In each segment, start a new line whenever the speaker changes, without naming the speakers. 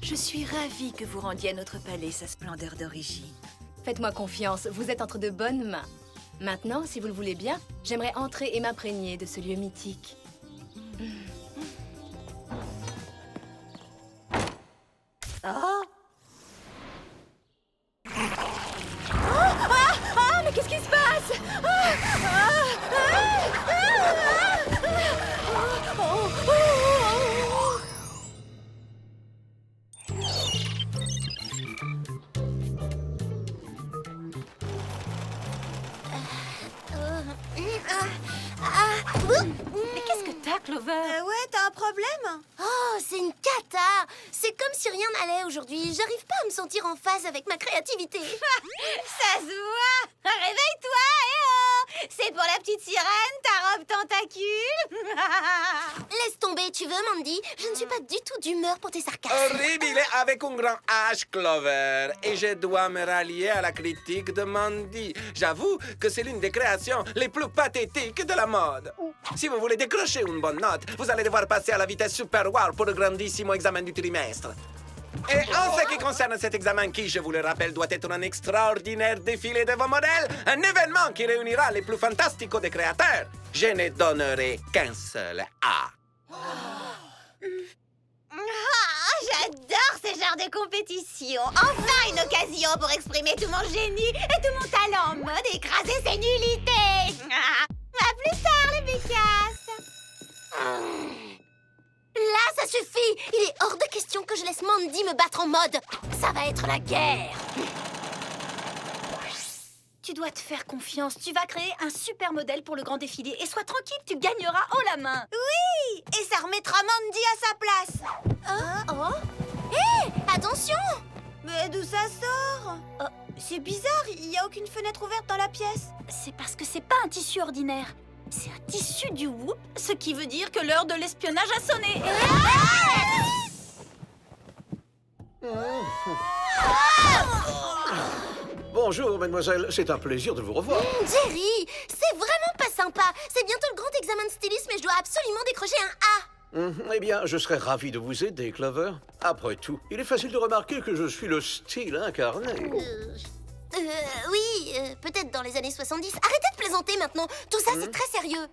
Je suis ravie que vous rendiez à notre palais sa splendeur d'origine.
Faites-moi confiance, vous êtes entre de bonnes mains. Maintenant, si vous le voulez bien, j'aimerais entrer et m'imprégner de ce lieu mythique.
Oh!
Mais qu'est-ce qui se passe?
Mais qu'est-ce que t'as, Clover?
Ouais, t'as un problème?
Oh, c'est une cata! C'est comme si rien n'allait aujourd'hui. J'arrive pas à me sentir en phase avec ma créativité.
Ça se voit! Réveille-toi, eh oh! C'est pour la petite sirène, ta robe tentacule?
Laisse tomber, tu veux, Mandy? Je ne suis pas du tout d'humeur pour tes sarcasmes.
Horrible avec un grand H, Clover. Et je dois me rallier à la critique de Mandy. J'avoue que c'est l'une des créations les plus pathétiques de la mode. Si vous voulez décrocher une bonne note, vous allez devoir passer à la vitesse super wow pour le grandissimo examen du trimestre. Et en ce qui concerne cet examen qui, je vous le rappelle, doit être un extraordinaire défilé de vos modèles, un événement qui réunira les plus fantastiques des créateurs, je ne donnerai qu'un seul A.
J'adore ce genre de compétition. Enfin une occasion pour exprimer tout mon génie et tout mon talent en mode écraser ses nullités. À plus tard, les bécasses.
Là, ça suffit! Il est hors de question que je laisse Mandy me battre en mode. Ça va être la guerre!
Tu dois te faire confiance. Tu vas créer un super modèle pour le grand défilé. Et sois tranquille, tu gagneras haut la main.
Oui, et ça remettra Mandy à sa place.
Oh! Hé! Attention!
Mais d'où ça sort? C'est bizarre, il n'y a aucune fenêtre ouverte dans la pièce.
C'est parce que c'est pas un tissu ordinaire. C'est un tissu du Whoop, ce qui veut dire que l'heure de l'espionnage a sonné.
Bonjour, mademoiselle. C'est un plaisir de vous revoir.
Jerry! C'est vraiment pas sympa! C'est bientôt le grand examen de stylisme et je dois absolument décrocher un A!
Eh bien, je serais ravi de vous aider, Clover. Après tout, il est facile de remarquer que je suis le style incarné.
Oui, peut-être dans les années 70. Arrêtez de plaisanter maintenant! Tout ça, c'est très sérieux!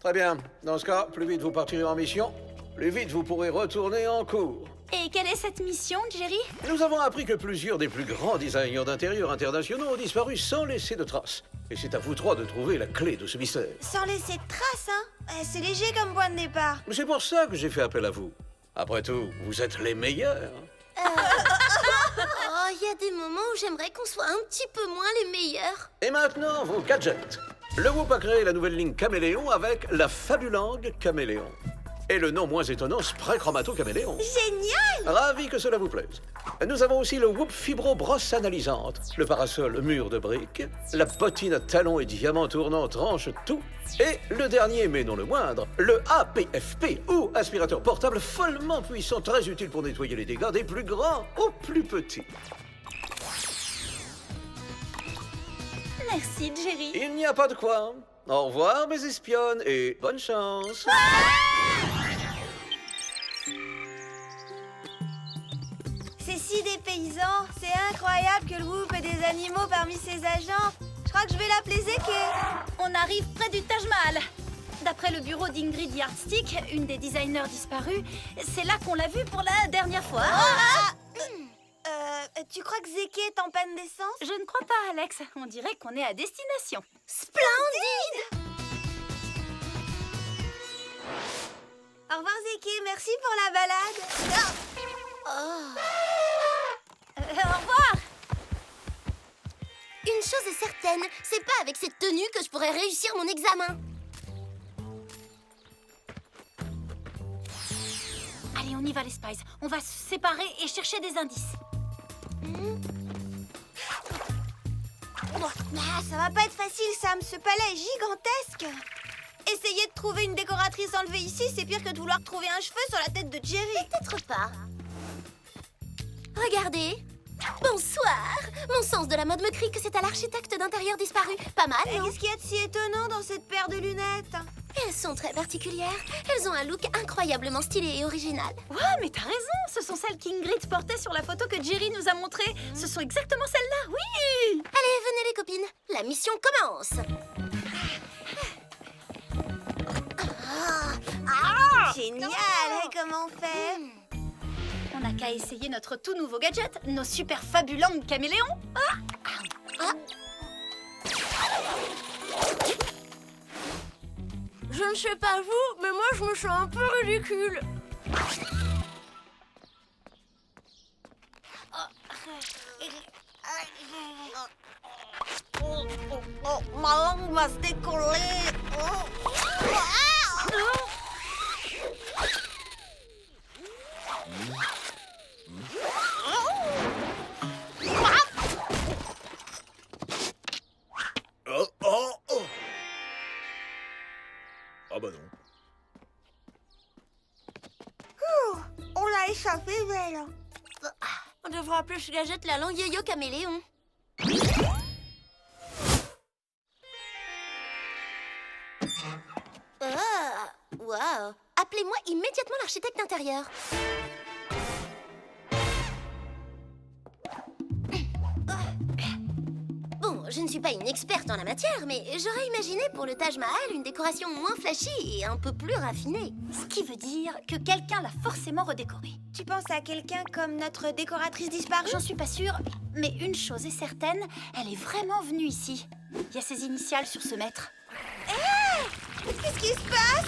Très bien. Dans ce cas, plus vite vous partirez en mission, plus vite vous pourrez retourner en cours.
Et quelle est cette mission, Jerry?
Nous avons appris que plusieurs des plus grands designers d'intérieur internationaux ont disparu sans laisser de traces. Et c'est à vous trois de trouver la clé de ce mystère.
Sans laisser de traces, hein? C'est léger comme point de départ.
C'est pour ça que j'ai fait appel à vous. Après tout, vous êtes les meilleurs.
Oh, il y a des moments où j'aimerais qu'on soit un petit peu moins les meilleurs.
Et maintenant, vos gadgets. Le Whoop a créé la nouvelle ligne Caméléon avec la Fabulangue Caméléon. Et le non moins étonnant Spray Chromato Caméléon.
Génial!
Ravi que cela vous plaise. Nous avons aussi le Whoop Fibro Brosse Analysante, le parasol mur de briques, la bottine à talons et diamants tournants tranche tout, et le dernier mais non le moindre, le APFP ou aspirateur portable follement puissant, très utile pour nettoyer les dégâts des plus grands aux plus petits.
Merci, Jerry.
Il n'y a pas de quoi. Au revoir mes espionnes et bonne chance.
C'est si dépaysant. C'est incroyable que le Whoop ait des animaux parmi ses agents. Je crois que je vais l'appeler Zeke.
On arrive près du Taj Mahal. D'après le bureau d'Ingrid Yardstick, une des designers disparues, c'est là qu'on l'a vue pour la dernière fois.
Tu crois que Zeke est en panne d'essence?
Je ne crois pas, Alex. On dirait qu'on est à destination.
Splendide!
Au revoir Zeke, merci pour la balade.
Au revoir.
Une chose est certaine, c'est pas avec cette tenue que je pourrais réussir mon examen.
Allez, on y va, les Spies. On va se séparer et chercher des indices.
Ça va pas être facile, Sam. Ce palais est gigantesque. Essayer de trouver une décoratrice enlevée ici, c'est pire que de vouloir trouver un cheveu sur la tête de Jerry.
Peut-être pas. Regardez, Bonsoir. Mon sens de la mode me crie que c'est à l'architecte d'intérieur disparu. Pas mal, non?
Qu'est-ce qu'il y a de si étonnant dans cette paire de lunettes?
Elles sont très particulières. Elles ont un look incroyablement stylé et original.
Ouais, mais t'as raison, ce sont celles qu'Ingrid portait sur la photo que Jerry nous a montrée. Ce sont exactement celles-là, oui!
Allez, venez les copines. La mission commence.
Génial, hein, comment on fait?
On n'a qu'à essayer notre tout nouveau gadget, nos super fabulangues caméléons.
Je ne sais pas vous, mais moi je me sens un peu ridicule.
Ma langue va se décoller.
Ah bah non.
On l'a échappé, belle.
On devra appeler ce gadget la langue yo-yo caméléon. Wow. Appelez-moi immédiatement l'architecte d'intérieur. Bon, je ne suis pas une experte en la matière, mais j'aurais imaginé pour le Taj Mahal une décoration moins flashy et un peu plus raffinée.
Ce qui veut dire que quelqu'un l'a forcément redécoré.
Tu penses à quelqu'un comme notre décoratrice disparue?
J'en suis pas sûre, mais une chose est certaine, elle est vraiment venue ici. Il y a ses initiales sur ce mètre.
Qu'est-ce qui se passe?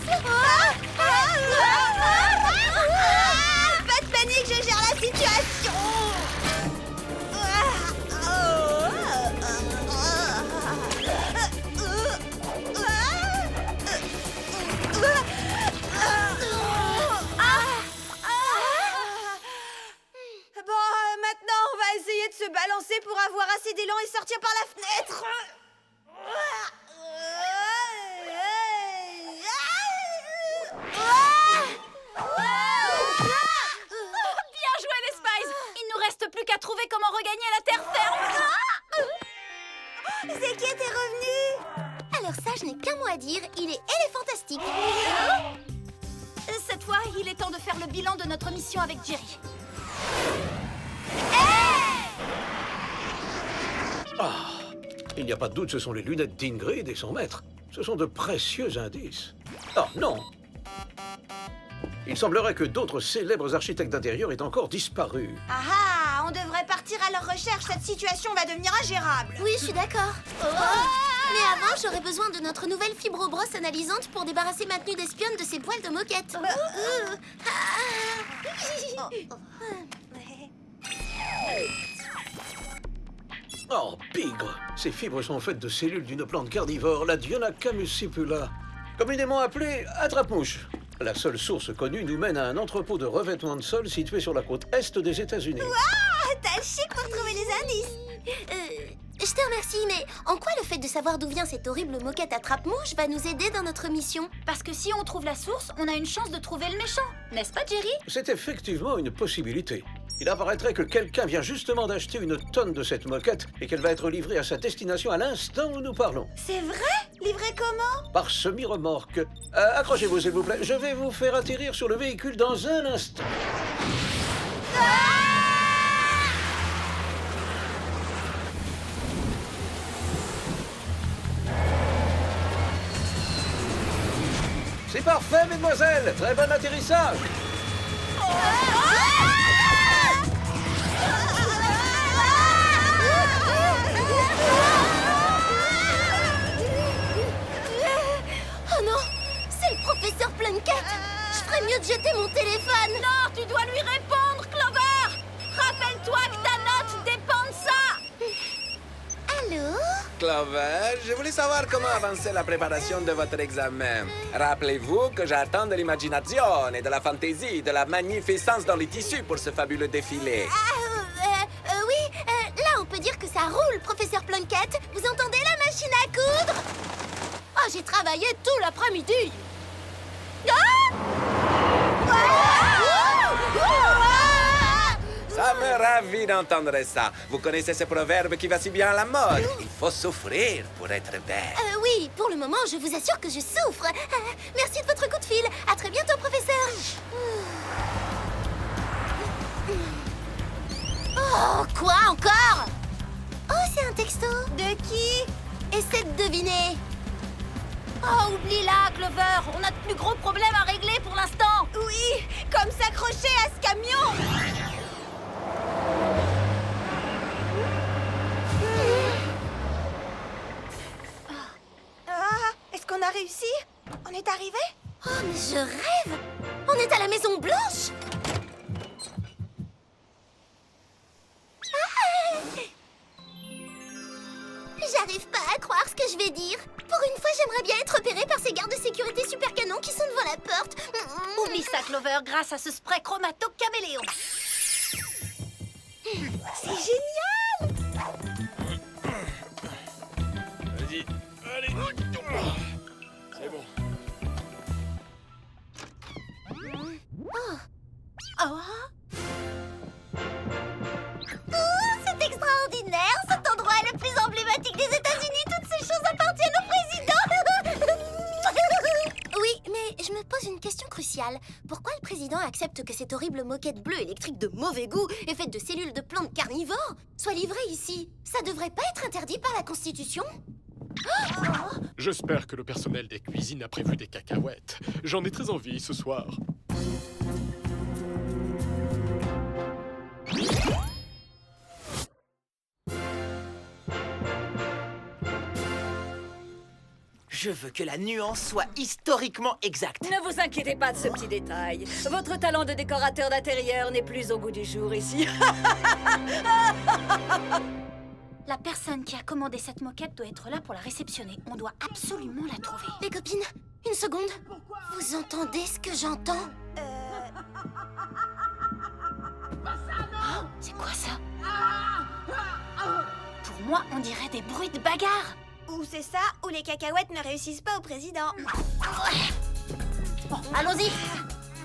Pas de panique, je gère la situation. Bon, maintenant, on va essayer de se balancer pour avoir assez d'élan et sortir par la fenêtre.
Bien joué les Spies! Il nous reste plus qu'à trouver comment regagner la terre ferme.
Zeki est revenu.
Alors ça, je n'ai qu'un mot à dire, il est éléphantastique.
Cette fois, il est temps de faire le bilan de notre mission avec Jerry.
Ah, il n'y a pas de doute, ce sont les lunettes d'Ingrid et son maître. Ce sont de précieux indices. Ah, non. Il semblerait que d'autres célèbres architectes d'intérieur aient encore disparu.
Ah, on devrait partir à leur recherche. Cette situation va devenir ingérable.
Oui, je suis d'accord. Mais avant, j'aurais besoin de notre nouvelle fibrobrosse analysante pour débarrasser ma tenue d'espionne de ses poils de moquette.
Oh, pigre! Ces fibres sont faites de cellules d'une plante carnivore, la Diona camuscipula, communément appelée attrape-mouche. La seule source connue nous mène à un entrepôt de revêtement de sol situé sur la côte est des États-Unis.
Ah, t'as le chic pour trouver les indices.
Je te remercie, mais en quoi le fait de savoir d'où vient cette horrible moquette attrape-mouche va nous aider dans notre mission?
Parce que si on trouve la source, on a une chance de trouver le méchant. N'est-ce pas, Jerry?
C'est effectivement une possibilité. Il apparaîtrait que quelqu'un vient justement d'acheter une tonne de cette moquette et qu'elle va être livrée à sa destination à l'instant où nous parlons.
C'est vrai? Livré comment?
Par semi-remorque. Accrochez-vous, s'il vous plaît. Je vais vous faire atterrir sur le véhicule dans un instant. C'est parfait, mesdemoiselles. Très bon atterrissage.
Oh non! C'est le professeur Plunkett! Je ferais mieux de jeter mon téléphone!
Non, tu dois lui répondre, Clover! Rappelle-toi que ta note dépend de ça!
Allô?
Clover, je voulais savoir comment avancer la préparation de votre examen. Rappelez-vous que j'attends de l'imagination et de la fantaisie, de la magnificence dans les tissus pour ce fabuleux défilé.
Oui, là on peut dire que ça roule, professeur Plunkett. Vous entendez la machine à coudre? Oh, j'ai travaillé tout l'après-midi.
Ça me ravi d'entendre ça. Vous connaissez ce proverbe qui va si bien à la mode. Il faut souffrir pour être belle.
Oui, pour le moment, je vous assure que je souffre. Merci de votre coup de fil. À très bientôt, professeur. Oh, quoi encore? Oh, c'est un texto.
De qui?
Essaie de deviner.
Oh, oublie-la, Clover. On a de plus gros problèmes à régler pour l'instant.
Oui, comme s'accrocher à ce camion. Est-ce qu'on a réussi? On est arrivé?
Oh, mais je rêve. On est à la Maison Blanche. J'arrive pas à croire ce que je vais dire. Pour une fois, j'aimerais bien être repérée par ces gardes de sécurité super canons qui sont devant la porte.
Oublie ça, Clover, grâce à ce spray chromato-caméléon.
C'est génial!
Vas-y, allez. C'est bon.
Oh, c'est extraordinaire! Cet endroit est le plus emblématique des États-Unis. Toutes ces choses appartiennent au président. Oui, mais je me pose une question cruciale. Pourquoi le président accepte que cette horrible moquette bleue électrique de mauvais goût et faite de cellules de plantes carnivores soit livrée ici? Ça devrait pas être interdit par la Constitution?
J'espère que le personnel des cuisines a prévu des cacahuètes. J'en ai très envie ce soir.
Je veux que la nuance soit historiquement exacte.
Ne vous inquiétez pas de ce petit détail. Votre talent de décorateur d'intérieur n'est plus au goût du jour ici.
La personne qui a commandé cette moquette doit être là pour la réceptionner. On doit absolument la trouver.
Les copines, une seconde. Vous entendez ce que j'entends?
Oh, c'est quoi ça? Pour moi, on dirait des bruits de bagarre.
Ou c'est ça, ou les cacahuètes ne réussissent pas au président.
Bon, allons-y.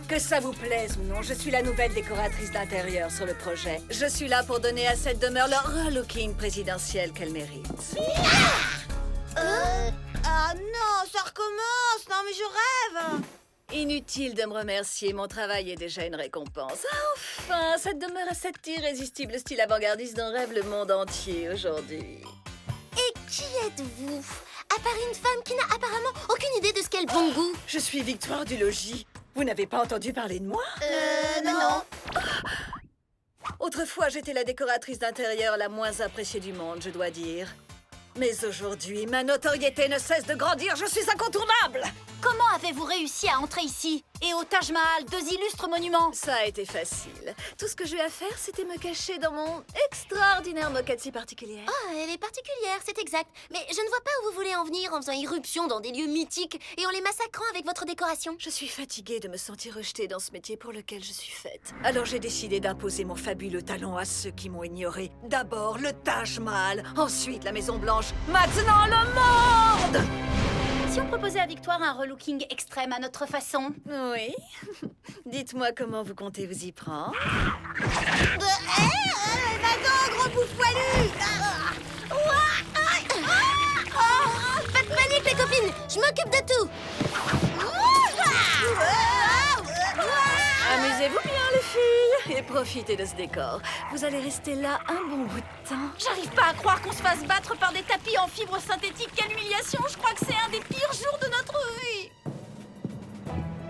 Que ça vous plaise ou non, je suis la nouvelle décoratrice d'intérieur sur le projet. Je suis là pour donner à cette demeure le relooking présidentiel qu'elle mérite.
Ah non, ça recommence. Non mais je rêve.
Inutile de me remercier, mon travail est déjà une récompense. Ah, enfin, cette demeure a cet irrésistible style avant-gardiste dont rêve le monde entier aujourd'hui.
Et qui êtes-vous? À part une femme qui n'a apparemment aucune idée de ce qu'est le bon goût.
Je suis Victoire du logis. Vous n'avez pas entendu parler de moi?
Non.
Autrefois, j'étais la décoratrice d'intérieur la moins appréciée du monde, je dois dire. Mais aujourd'hui, ma notoriété ne cesse de grandir, je suis incontournable!
Comment avez-vous réussi à entrer ici? Et au Taj Mahal, deux illustres monuments?
Ça a été facile. Tout ce que j'ai eu à faire, c'était me cacher dans mon extraordinaire moquette si particulière.
Ah, elle est particulière, c'est exact. Mais je ne vois pas où vous voulez en venir en faisant irruption dans des lieux mythiques et en les massacrant avec votre décoration.
Je suis fatiguée de me sentir rejetée dans ce métier pour lequel je suis faite. Alors j'ai décidé d'imposer mon fabuleux talent à ceux qui m'ont ignoré. D'abord le Taj Mahal, ensuite la Maison Blanche, maintenant le monde!
Si on proposait à Victoire un relooking extrême à notre façon?
Oui. Dites-moi comment vous comptez vous y prendre.
Va-t'en, gros bout poilu.
Pas de panique, les copines, je m'occupe de tout.
Amusez-vous bien, les filles, et profitez de ce décor. Vous allez rester là un bon bout de temps.
J'arrive pas à croire qu'on se fasse battre par des tapis en fibres synthétiques. Quelle humiliation! Je crois que c'est un des pires jours de notre vie.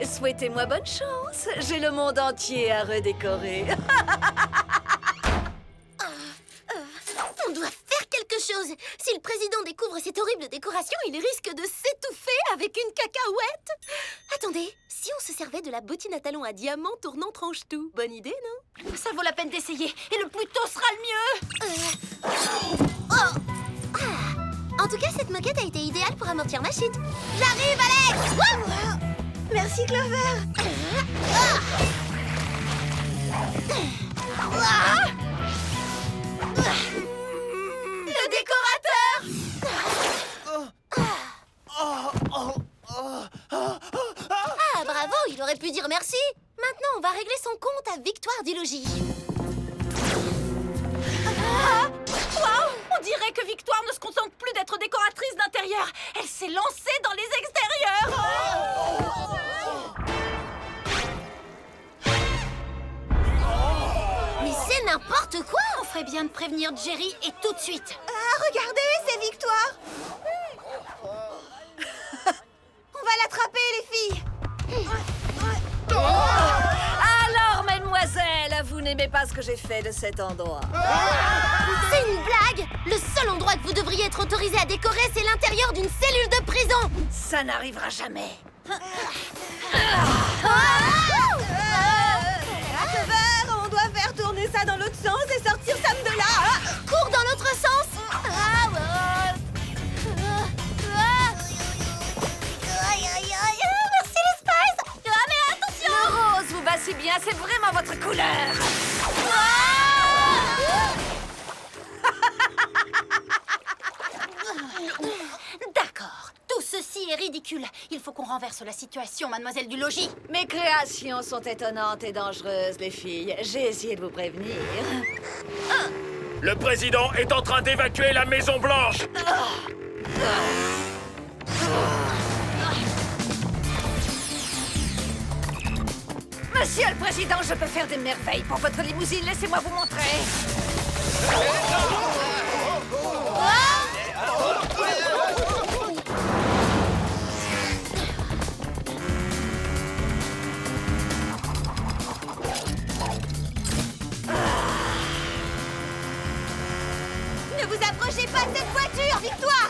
Souhaitez-moi bonne chance. J'ai le monde entier à redécorer.
On doit faire quelque chose. Si le président découvre cette horrible décoration, il risque de s'étouffer avec une cacahuète. Attendez, si on se servait de la bottine à talons à diamants tournant tranche-tout. Bonne idée, non?
Ça vaut la peine d'essayer. Et le plus tôt sera le mieux.
En tout cas, cette moquette a été idéale pour amortir ma chute. J'arrive, Alex! Wouh!
Merci, Clover.
Le décorateur! Ah, bravo, il aurait pu dire merci. Maintenant, on va régler son compte à Victoire du logis.
Waouh! On dirait que Victoire ne se contente plus d'être décoratrice d'intérieur. Elle s'est lancée dans les extérieurs.
Mais c'est n'importe quoi!
On ferait bien de prévenir Jerry et tout de suite.
Ah, regardez, c'est Victoire. On va l'attraper, les filles.
Alors, mademoiselle, vous n'aimez pas ce que j'ai fait de cet endroit?
C'est une blague! Le seul endroit que vous devriez être autorisé à décorer, c'est l'intérieur d'une cellule de prison!
Ça n'arrivera jamais.
Clover, on doit faire tourner ça dans l'autre sens et sortir Sam de là.
Cours dans l'autre sens!
Merci les Spice. Ah mais attention!
Le rose vous va si bien, c'est vraiment votre couleur.
D'accord. Tout ceci est ridicule. Il faut qu'on renverse la situation, mademoiselle du logis.
Mes créations sont étonnantes et dangereuses, les filles. J'ai essayé de vous prévenir.
Le président est en train d'évacuer la Maison Blanche.
Monsieur le Président, je peux faire des merveilles pour votre limousine. Laissez-moi vous montrer.
Ne vous approchez pas de cette voiture, Victoire.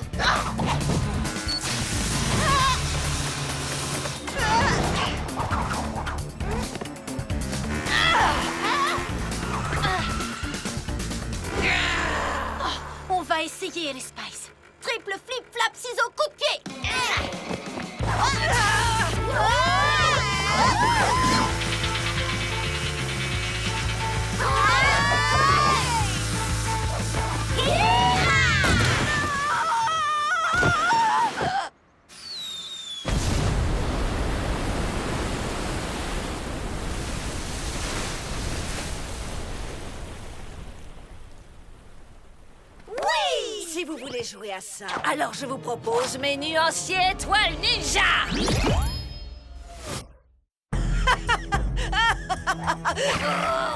On va essayer les Spice. Triple flip flap ciseaux coup de pied.
Si vous voulez jouer à ça, alors je vous propose mes nuanciers étoiles ninja.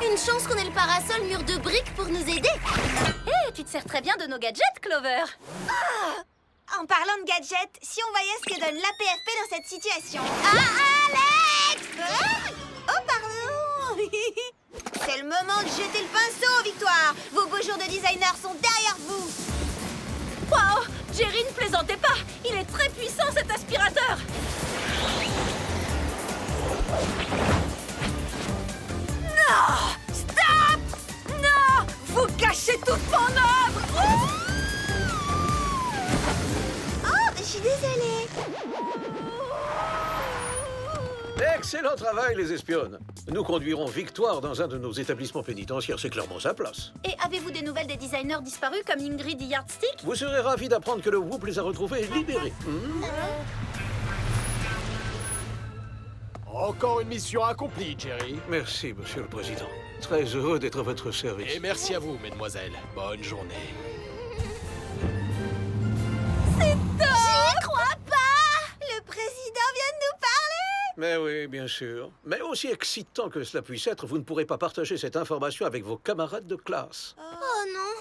Une chance qu'on ait le parasol mur de briques pour nous aider!
Hé, tu te sers très bien de nos gadgets, Clover.
En parlant de gadgets, si on voyait ce que donne l'APFP dans cette situation. Ah, Alex! Oh, pardon! C'est le moment de jeter le pinceau, Victoire! Vos beaux jours de designer sont derrière vous!
Wow! Jerry, ne plaisantez pas. Il est très puissant, cet aspirateur.
Non! Stop! Non! Vous gâchez toute mon œuvre!
Oh, je suis désolée!
Excellent travail, les espionnes. Nous conduirons Victoire dans un de nos établissements pénitentiaires. C'est clairement sa place.
Et avez-vous des nouvelles des designers disparus comme Ingrid et Yardstick?
Vous serez ravis d'apprendre que le Whoop les a retrouvés et libérés.
Encore une mission accomplie, Jerry.
Merci, Monsieur le Président. Très heureux d'être à votre service.
Et merci à vous, mesdemoiselles. Bonne journée.
J'y crois pas! Le président vient de nous parler!
Mais oui, bien sûr. Mais aussi excitant que cela puisse être, vous ne pourrez pas partager cette information avec vos camarades de classe.
Oh non!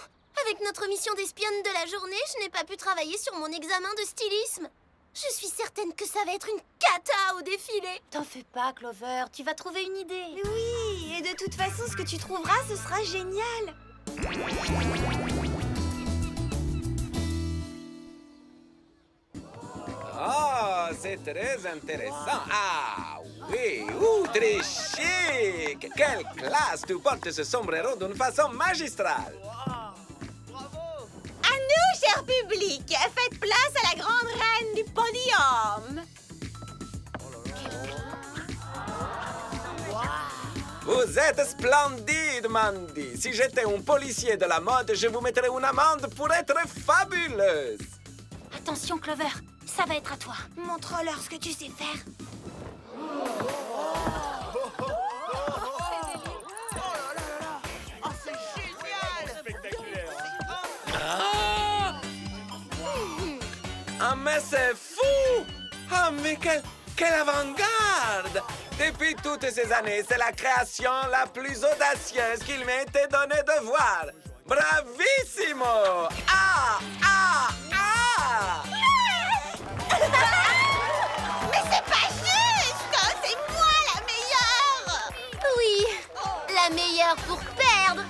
Avec notre mission d'espionne de la journée, je n'ai pas pu travailler sur mon examen de stylisme. Je suis certaine que ça va être une cata au défilé.
T'en fais pas, Clover. Tu vas trouver une idée.
Oui, et de toute façon, ce que tu trouveras, ce sera génial!
Oh, c'est très intéressant. Ah, oui, très chic. Quelle classe! Tu portes ce sombrero d'une façon magistrale.
À nous, cher public! Faites place à la grande reine du podium!
Vous êtes splendide, Mandy. Si j'étais un policier de la mode, je vous mettrais une amende pour être fabuleuse.
Attention, Clover. Ça va être à toi.
Montre-leur ce que tu sais faire.
mais c'est fou! Ah, mais quelle avant-garde! Depuis toutes ces années, c'est la création la plus audacieuse qu'il m'ait été donné de voir. Bravissimo! Ah! Ah! Ah!
Mais c'est pas juste! C'est moi la meilleure!
Oui, la meilleure pour perdre.